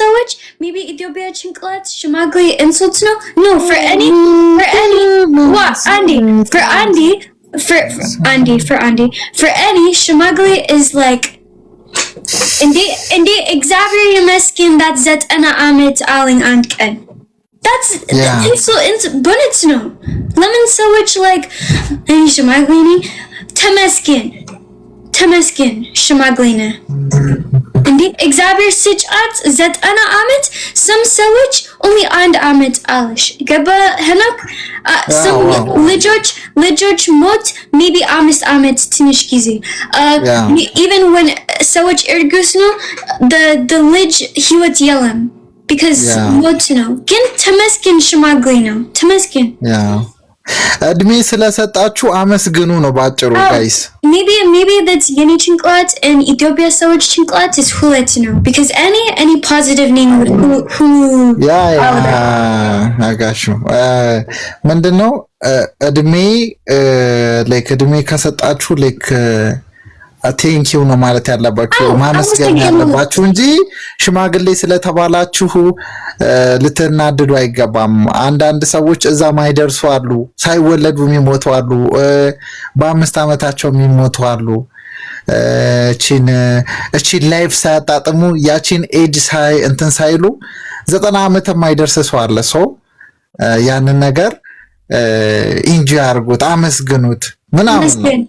ሰዎች maybe ኢትዮጵያ ጭንቅላት ሽማግሌ እንሶት ነው no for any what for any ሽማግሌ is like እንዴ እግዚአብሔር ይመስገን that ዘጠና ዓመት አለኝ አንድ ቀን that's but no ለምን ሰዎች like እኔ ሽማግሌ ነኝ ተመስገን ሽማግሌ ነህ እንዴ እግዚአብሔር ስጫት ዘጠና ዓመት some ሰዎች only አንድ ዓመት አለሽ ገባ ሄኖክ some ልጆች ሞት maybe አምስት ዓመት ትንሽ ጊዜ even when ሰዎች እርጉዝ ነው the ልጅ ህይወት የለም because ሞት ነው ግን ተመስገን ሽማግሌ ነው ተመስገን እድሜ ስለሰጣችሁ አመስግኑ ነው ባጭሩ ጋይስ maybe that's የኔ ጭንቅላት and ኢትዮጵያ ሰዎች ጭንቅላት is ሁለት ነው because any positive name who አጋሹ ምንድነው እድሜ እድሜ ከሰጣችሁ ቴንኪው ነው ማለት ያለባችሁ ማመስገን ያለባችሁ እንጂ ሽማግሌ ስለተባላችሁ ልትናደዱ አይገባም አንዳንድ ሰዎች እዛ ማይደርሱ አሉ ሳይወለዱ የሚሞቱ አሉ በአምስት ዓመታቸው የሚሞቱ አሉ እቺን ላይፍ ሳያጣጥሙ ያቺን ኤጅ ሳይሉ 90 ዓመት የማይደርስ ሰው አለ ያንን ነገር ኢንጆይ አድርጉት አመስግኑት ምናምን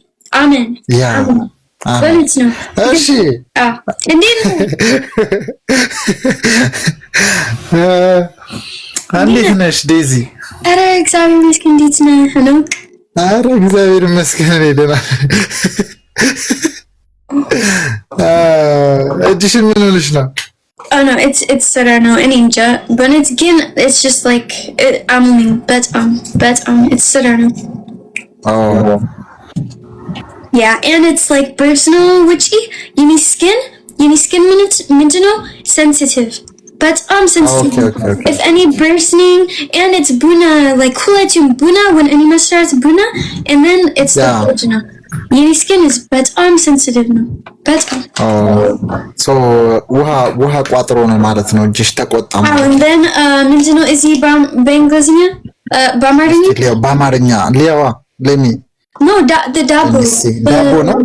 አሜን ያ በልጽ ነው እሺ እንዴት ነሽ ዴዚ ኧረ እግዚአብሔር ይመስገን እንዴት ነህ ሄኖክ ኧረ እግዚአብሔር ይመስገን ደህና እጅሽን ምን ሆነሽ ነው Oh no, it's Serrano in India, but it's just like I'm it's Serrano. Oh. Yeah, and it's like personal, witchy. You need skin minute, sensitive. But sensitive. Okay. If any bursting, and it's buna, like kulatum buna when any starts buna, and then it's the original. Your skin is but sensitive now. But so ውሃ ቋጥሮ ነው ማለት ነው እጅሽ ተቆጣ and then ምንድነው እዚህ በእንግሊዝኛ በአማርኛ ሊያዋ ለሚ No, the double. Double, no?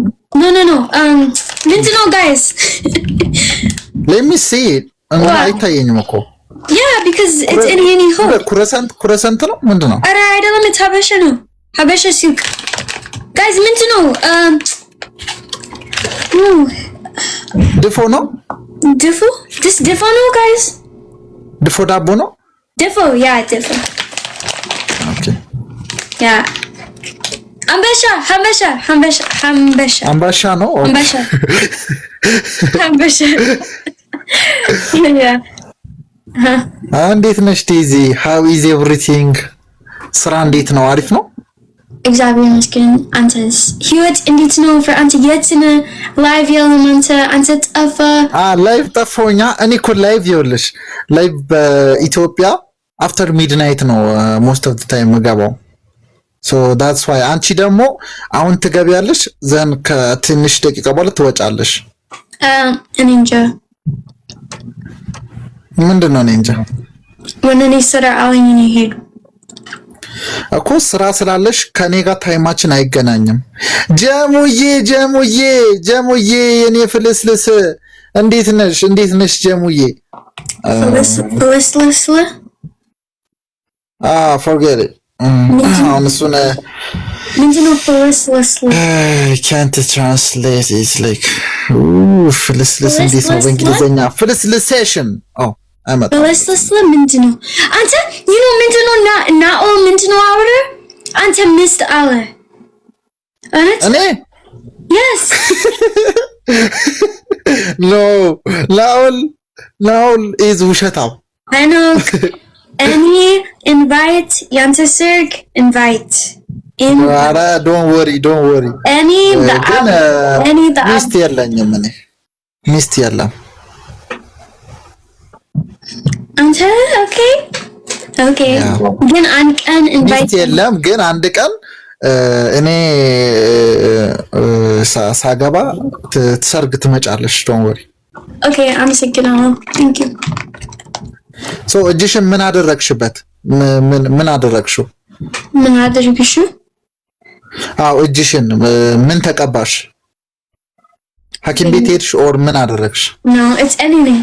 No. ምንድነው guys? Let me see it. አይታየኝም እኮ. Yeah, because it's in any hole. ኩረሰንት ነው ምንድነው? ኧረ አይደለም ሀበሻ ነው. ሀበሻ ሱቅ. Guys, ምንድነው? ድፎ ነው? ድፎ ነው guys? ድፎ ዳቦ ነው? ድፎ. Okay. Yeah. አምባሻ ነው አምባሻ yeah እንዴት ነሽ ዴዚ how is everything ስራ እንዴት ነው አሪፍ ነው እግዚአብሔር ይመስገን አንተስ ህይወት እንዴት ነው አንተ የት ነህ ላይቭ የለም አንተ ጠፋ ላይቭ ጠፋሁኛ እኔ እኮ ላይቭ ይኸውልሽ ላይቭ በኢትዮጵያ after midnight ነው most of the time ገባው so that's why አንቺ ደግሞ አሁን ትገቢያለሽ ዘን ከትንሽ ደቂቃ በኋላ ትወጫለሽ እኔ እንጃ ምንድነው እኔ እንጃ ወነኔ ስራ አለኝ ነው ሄዱ እኮ ስራ ስላለሽ ከኔ ጋር ታይማችን አይገናኝም ጀሙዬ የኔ ፍልስልስ እንዴት ነሽ ጀሙዬ ፍልስልስ forget it አሁን እሱን ምንድነው ፍልስልስ can't translate it's like ፍልስልስ እንዴት ነው በእንግሊዘኛ ፍልስልሴሽን አመጣ ፍልስልስ ምንድነው አንተ ምንድነው ናኦ ምንድነው አውረ አንተ ሚስት አለ እኔ yes no ላውል is ውሸታው I know any invite ያንተ ሰርግ invite don't worry any ሚስት የለኝም እኔ ሚስት የለም አንተ okay ግን አንድ ቀን invite የለም ግን አንድ ቀን እኔ ሳገባ ሰርግ ትመጫለሽ don't worry okay I'm thank you ሶ እጅሽን ምን አደረግሽበት? ምን አደረግሽው? ምን አደረግሽው? አዎ እጅሽን ምን ተቀባሽ? ሐኪም ቤት ሄድሽ ኦር ምን አደረግሽ? No, it's anything.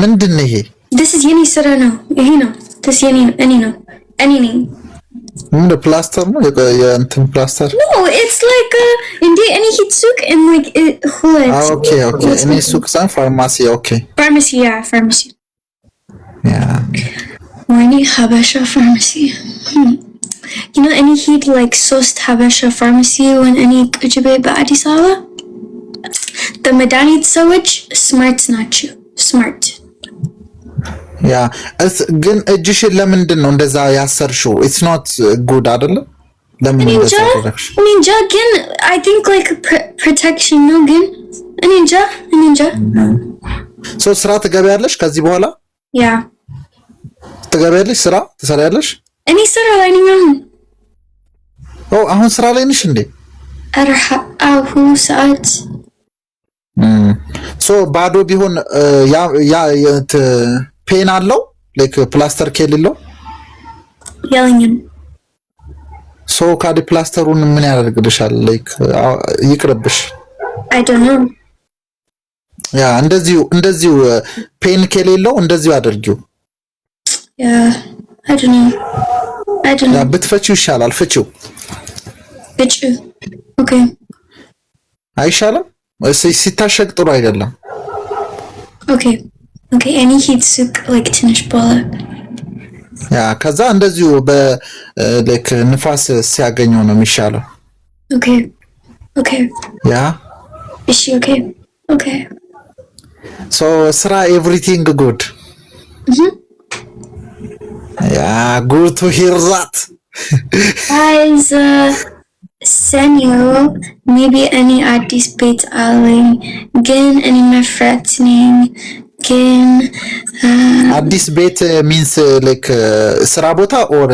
ምንድን ነው ይሄ? This is የኔ ስራ ነው። ይሄ ነው። this የኔ ነው። እኔ ነው። anything. ምን ፕላስተር ነው? የእንትን ፕላስተር? No, it's like እንዴ እኔ ሂድ ሱቅ and like ሁለት ኦኬ እኔ ሱቅ ሳይሆን ፋርማሲ ፋርማሲ ፋርማሲ ወይኔ ሀበሻ ፋርማሲ you know any ሂድ like ሶስት ሀበሻ ፋርማሲ when እኔ ቁጭ በአዲስ አበባ the መድኃኒት ሰዎች ስማርት ናቸው ስማርት ግን እጅሽን ለምንድን ነው እንደዛ ያሰርሽው? ኢትስ ኖት ጉድ አይደለም። ለምን እንደዛ አደረግሽ? እኔ እንጃ ግን I think like protection ነው ግን እኔ እንጃ ሶ ስራ ትገቢያለሽ ከዚህ በኋላ? ትገቢያለሽ? ስራ ትሰሪያለሽ? እኔ ስራ ላይ ነኝ አሁን። አሁን ስራ ላይ ነሽ እንዴ? አሁን ሰዓት ሶ ባዶ ቢሆን ያ ፔን አለው ላይክ ፕላስተር ከሌለው ያለኝም ሶ ካዲ ፕላስተሩን ምን ያደርግልሻል? ላይክ ይቅርብሽ። I don't know እንደዚሁ ፔን ከሌለው እንደዚሁ አድርጊው። I don't know ብትፈቺው ይሻላል። ፍቺው ኦኬ አይሻልም? ሲታሸግ ጥሩ አይደለም። ኦኬ እኔ ሂድ ሱቅ like ትንሽ በኋላ ከዛ እንደዚሁ በላይክ ንፋስ ሲያገኘው ነው የሚሻለው። ኦኬ እሺ ኦኬ ሶ ስራ ኤቭሪቲንግ ጉድ good to hear that guys ሰኒዮ maybe any አዲስ ቤት አለኝ ግን እኔ መፍራት ነኝ ግን አዲስ ቤት means like ስራ ቦታ or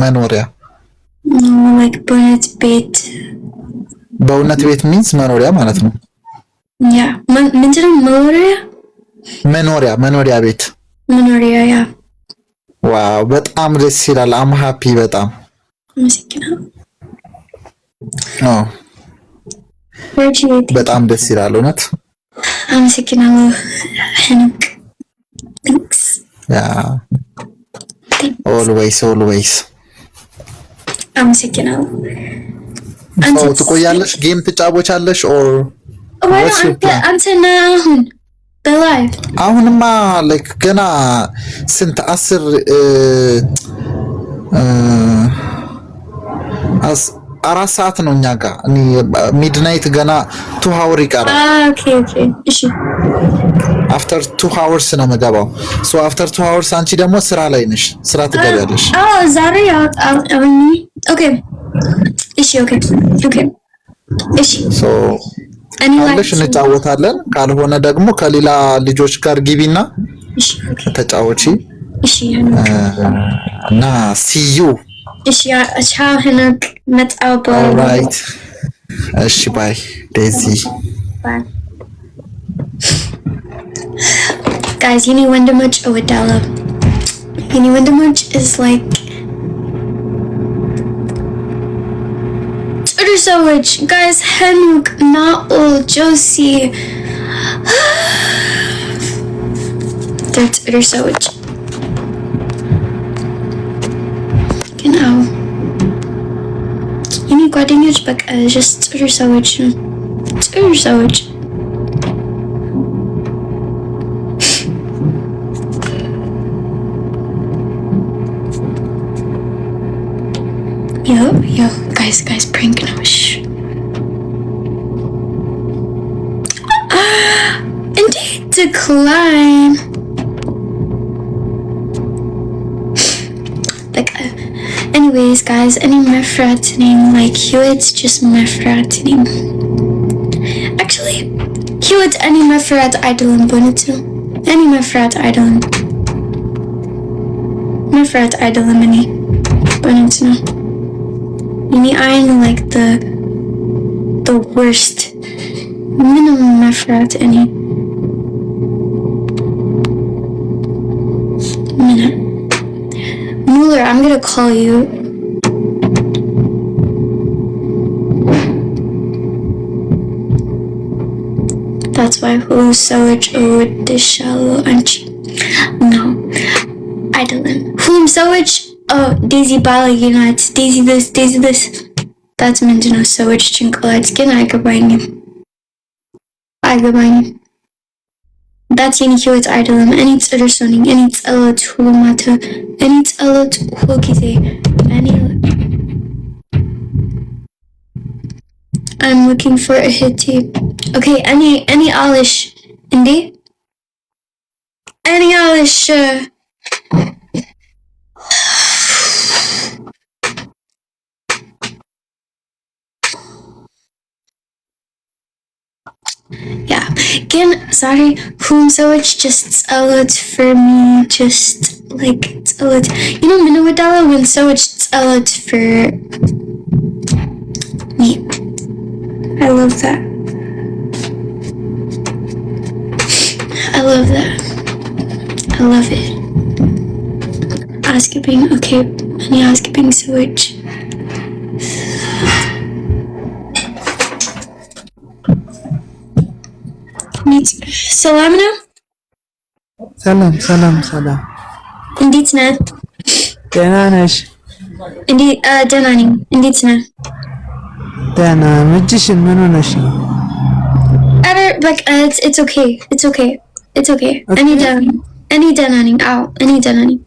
መኖሪያ? no like በእውነት ቤት means መኖሪያ ማለት ነው። ምንድነው መኖሪያ ቤት ዋው በጣም ደስ ይላል። I'm happy በጣም በጣም ደስ ይላል እውነት። አመሰግናለሁ ሄኖክ። Thanks. always አመሰግናለሁ። ትቆያለሽ? ጌም ትጫወቻለሽ or አንተና በላይቭ አሁንማ like ገና ስንት 4 ሰዓት ነው እኛ ጋር። እኔ ሚድናይት ገና 2 hours ይቀራል። ኦኬ እሺ after 2 hours ነው የምገባው። so after 2 hours አንቺ ደግሞ ስራ ላይ ነሽ፣ ስራ ትገቢያለሽ። ዛሬ ኦኬ እሺ so አለሽ እንጫወታለን። ካልሆነ ደግሞ ከሌላ ልጆች ጋር ግቢና ተጫወቺ እና see you ቻው ሄኖክ መጣው ራይት። እሺ ባይ ዴዚ ባይ guys የኔ ወንድሞች እወዳለሁ። የኔ ወንድሞች is like ጥሩ ሰዎች guys ሄኖክ ናኦል ጆሲ ጥሩ ሰዎች genau የኔ ጓደኞች በቃ just ጥሩ ሰዎች yo guys prank ነው እሺ indeed decline like anyways guys any mefratning like Hewitt's just mefratning actually Hewitt any mefrat idolin bonito any mefrat idolin many bonito Yini I'm like the worst minimum mefrat any call you. That's why who ሰዎች እወድሻለሁ አንቺ no አይደለም ሁሉም ሰዎች ዴዚ ባለጌ ናት ዴዚ this that's ምንድነው ሰዎች ጭንቅላት ግን አይገባኝም that's የኔ ህይወት አይደለም እኔ ጥሩ ሰው ነኝ እኔ ጸሎት ሁሉ ማታ እኔ ጸሎት ሁሉ ጊዜ እኔ I'm looking for a hit tape. Okay, any Alish, Indi? Any Alish, yeah. Again, sorry, whom so it's just salad for me, just like salad. You know, Minowadala when so it's salad for me. I love that. I love that. I love it. Housekeeping, okay. Any housekeeping sewage. Salam now? Salam. Indeed, na. Tenanish. Indeed, Danani. Indeed, na. ደህና ምጅሽን ምን ሆነሽ ነው? Like it's okay. እኔ ደህና ነኝ። አዎ እኔ ደህና ነኝ።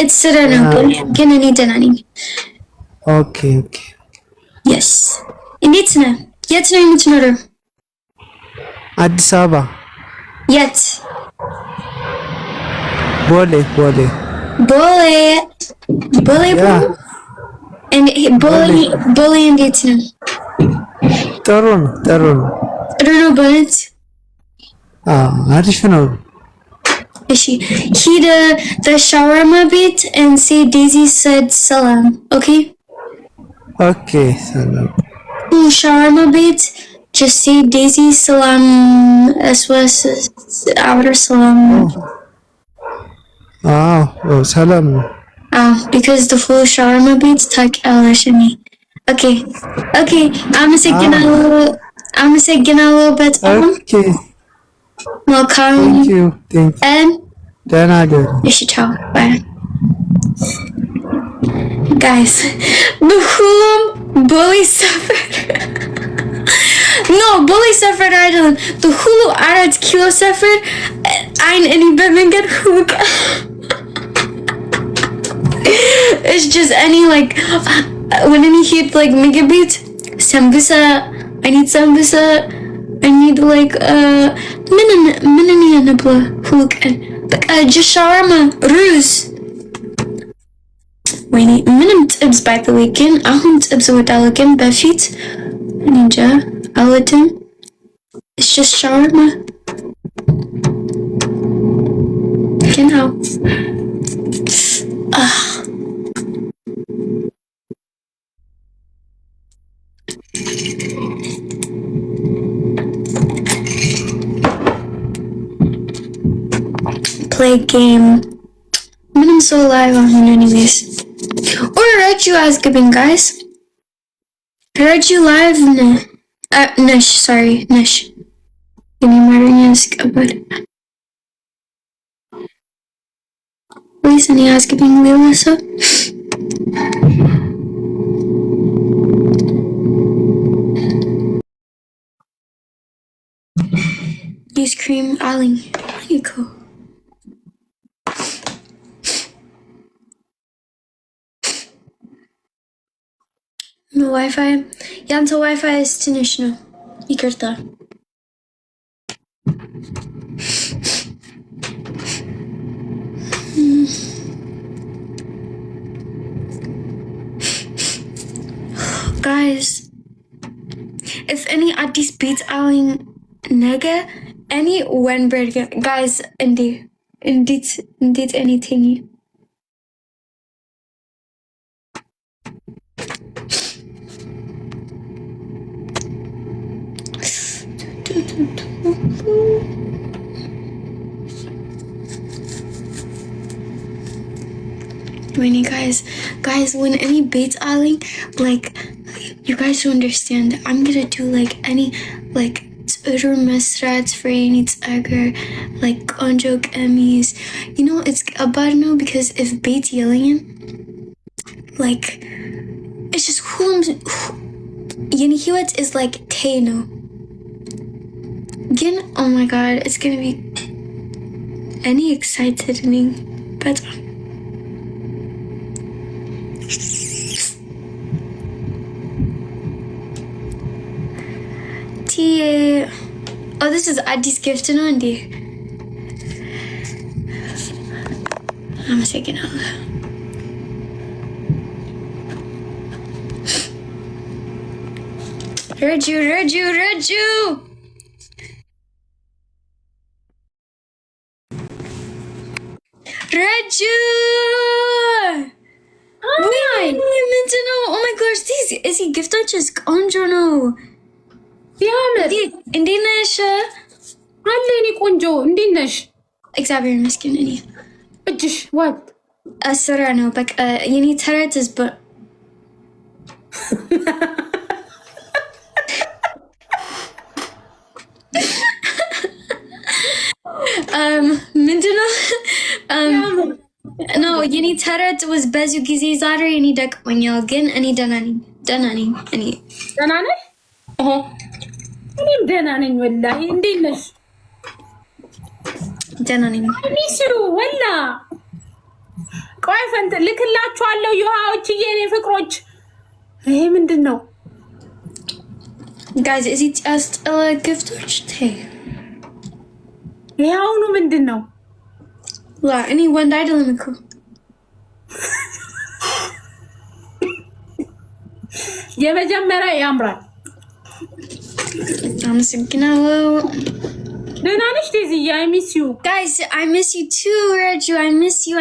It's ስራ ነው ግን እኔ ደህና ነኝ። ኦኬ Yes. እንዴት ነህ? የት ነው የምትኖረው? አዲስ አበባ። የት? ቦሌ ቦሌ እንዴት ነው? ጥሩ ነው። ጥሩ ነው በእውነት? አሪፍ ነው። እሺ ሂድ the shawarma ቤት and say Daisy said salam. Okay? Okay, salam. Shawarma ቤት just say Daisy salam SOS outer salam. ሰላም ነው። Because the full shawarma ቤት ታውቂያለሽ እኔ Okay. አመሰግናለሁ በጣም መልካም and ደህና ደሩ እሺ ቻው bye guys በሁሉም bully suffered no bully suffered አይደለም the ሁሉ 4 ኪሎ suffered አይን እኔ በመንገድ ሁሉ it's just any like when any heat like ምግብ ቤት sambusa I need sambusa I need like ምን ያነብላ ሁሉ ቀን በቃ just shawarma ሩዝ ወይኔ ምንም ጥብስ by the way ግን አሁን ጥብስ እወዳለሁ ግን በፊት እኔ እንጃ አልወድም it's just shawarma genau play game. I'm so live on here anyways. Or I heard you asking guys. I heard you live. Nish, sorry, Nish. Can you ask about it? Please, any asking Lisa? Use cream, Aling. There you go. No Wi-Fi. ያንተ Wi-Fi ትንሽ ነው። ይቅርታ። Guys, if any አዲስ ቤት አለኝ ነገ any one burger guys indeed anything When you guys, when any baits alling, like, you guys don't understand. I'm gonna do like any, like, other masrats for any tiger, like conjok emis. You know, it's about no because if baits yelling, like, it's just yani hiwat is like Tano. Again, oh my god, it's gonna be any excited me, but. Oh, this is Addis gift, no, Andy. I'm taking out. Raju. Wait, oh my gosh, is he gift just conjure no? እንዴት ነሽ? አለኝ ቆንጆ እንዴት ነሽ? እግዚአብሔር ይመስገን። እኔ እጅሽ ዋት አስራ ነው በቃ የኔ ተረትስ ምንድነው? ኖ የኔ ተረት was በዚሁ ጊዜ ዛሬ እኔ ደቅሞኛል፣ ግን እኔ ደህና ነኝ። እኔ ደህና ነሽ? እኔም ደህና ነኝ። ወላሂ እንዴት ነሽ? ደህና ነኝ። ሚስሩ ወላ ቆይ ፈንት ልክላችኋለሁ። ይሃዎች የኔ ፍቅሮች ይሄ ምንድነው? ጋይስ እዚህ ያስጠላ ግፍቶች ተይ። ይሄውኑ ምንድነው? ላ እኔ ወንድ አይደለም እኮ የመጀመሪያ ያምራል። አመሰግናለሁ። ደህና ነሽ ዴዚዬ? I miss you. Guys, I miss you too, Raju. I miss you.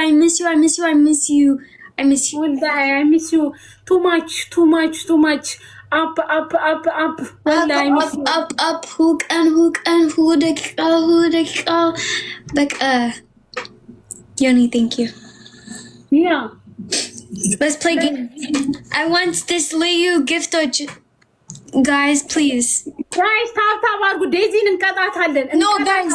Wallahi, I miss you too much. Up. Wallahi, I miss you. Up. Hook and who dakika. Like, Yoni, thank you. Yeah. Let's play game. I want this Liu gift. Guys, please. Guys, tap አድርጉ። ዴዚን እንቀጣታለን። No, guys.